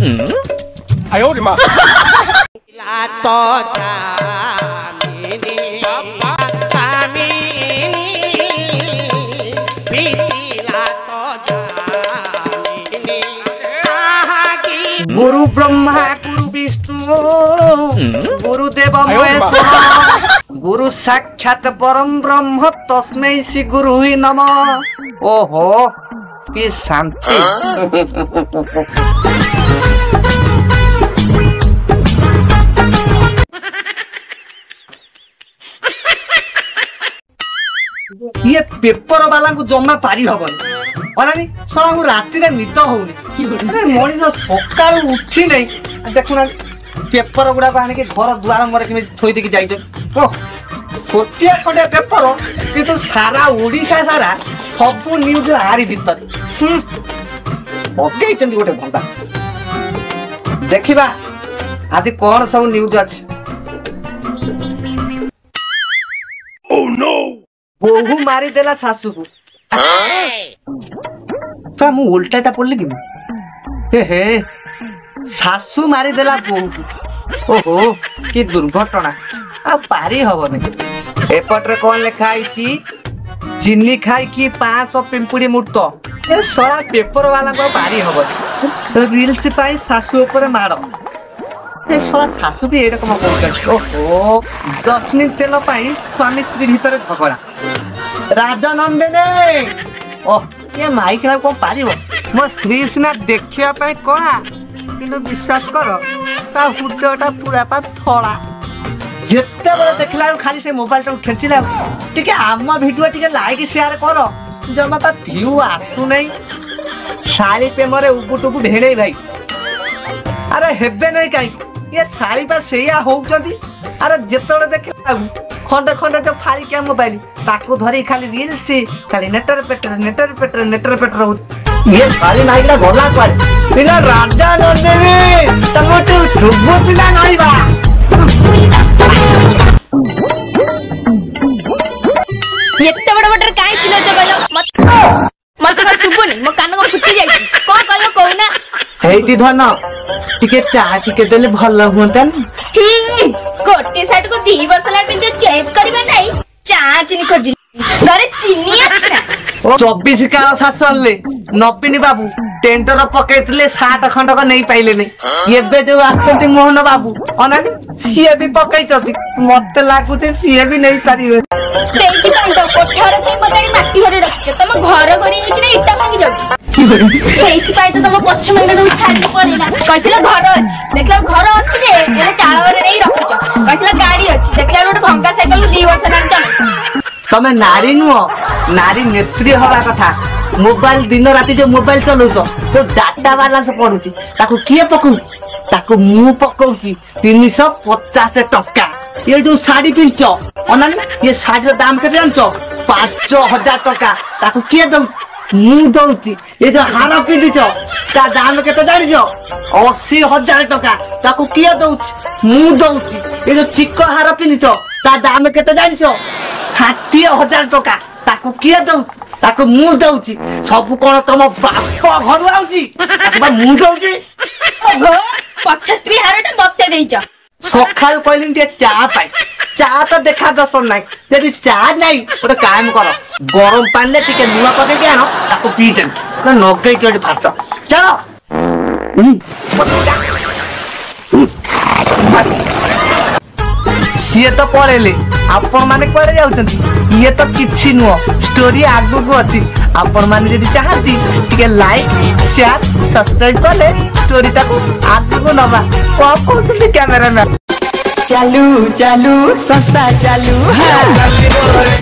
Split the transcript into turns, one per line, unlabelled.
哎呦我的妈！गुरु
ब्रह्मा गुरु विष्णु गुरुदेव महेश्वर गुरु साक्षात परम ब्रह्म तस्मै श्री गुरु ही नमः। ओहो की शांति। ये पेपर वाला को जमा पारी हबन अनानी सला को राति रे निद होउनी अरे मनिस सकाळ उठी नै देखुना पेपर गुडा आने के घर द्वार मरे कि थोई दे के जाई ओ छोटिया छोटिया पेपर किंतु सारा ओडिसा सारा सब न्यूज आरी भीतर ओके चंदी गोटे भंडा देखिबा आज कोन सब न्यूज अछि। ओह नो बोहू मारी देला सासू को मु उल्टाटा पड़ली कि हे सासू मारी देला बोहू को। ओहो कि दुर्घटना आ पारी हबनी। एपट्रे कौन लिखा है चीनी खाई कि 500 पिंपुड़ी मुर्त ए सला पेपर वाला को पारी हबनी रील्स पाई सासू ऊपर माड़ ए सला सासू भी एरकम कहउछ। ओहो 10 मिनट तेल पाई स्वामी स्त्री भीतर झगड़ा राजा नंदने ओह ये माइक ला को पारिबो मो स्त्री सिना देखिया पाई कळा किंतु विश्वास कर ता हुडटा पूरा पा थळा जेते बरे देखला खाली से मोबाइल टा खेचिला टिके आमा वीडियो टिके लाइक शेयर करो जमा ता व्यू आसु नै साली पे मरे उबुटुबु भेड़े भाई अरे हेबे नै काई ये साली पा सेया होउचंदी अरे जेतोले देखला खंडे खंडे जो फाली क्या मोबाइल ताको धरी खाली रील्स खाली नेटर पेटर हो ये साली नाइला गोला पर बिना राजा नंदनी तमोटू सुबु बिना नाइबा
एते बड़ बटर काई चिलो जगलो मत का सुबुनी मो कान को फुटी जाई कोन कहलो कोना
हेटी धन टिके चा टिके देले भल होंतन
गोटे साइड को 2 वर्ष ला पिन चेंज करबा नै चा चिनी खोजी घरे चिनी अच्छा
24 का शासन ले नपिनी बाबू टेंडर पकेतले 60 खंड को नहीं पाइले नै एबे जो आछंती मोहन बाबू अनानी ये भी पकई छथि मते लागुते सिए भी नहीं पारिबे
तेती पाई तो कोठे हरे से मते माटी हरे रखछ तम घर घरे हिच नै इटा मांगी जाउ सेठी पाई तो तम पछ मेले दउ छाडी पड़िला कहथिला घर अछि देखला घर अछि जे एने टाळवर नै रखछ कहथिला गाड़ी अछि देखला रोड भंगा साइकिल 2 वर्ष ला चल
तमे नारी नुओ नारी नेत्री हवा कथा मोबाइल दिन राती जो मोबाइल चलौछ तो डाटा बैलेंस पडुची ताको किए पकौ ताको मु पकौची 350 टका ये जो साड़ी पिंच अनानी ये साड़ी रो दाम केते जानछो 5000 टका ताको किए दउ मु दउची ये जो हार पिंदिछ ता दाम केते जानिछो 80000 टका ताको किए दउची मु दउची ये जो चिक्को हार पिंदिछ ता दाम केते जानिछो 60,000 टका ताको किए दउ ताको मु दउची सब कोन तम बाप घर आउची ताको मु दउची
ओहो 75 हारटा मते देइछ
सखाल कहलिन टे चा पाई चा तो देखा दसन नाही यदि चा नाही ओटे काम कर गरम पानी ले टिके लुआ पके के आनो ताको पी दे ना नगई चोडी फारछ चलो सीए तो पळेले आपण माने कोडे जाउछंती ये तो किछि नुओ स्टोरी आगु को अछि आपण माने यदि चाहती टिके लाइक शेयर सब्सक्राइब करले स्टोरी टाको आगु को नबा को कहउछंती कैमरा में चालू चालू सस्ता चालू।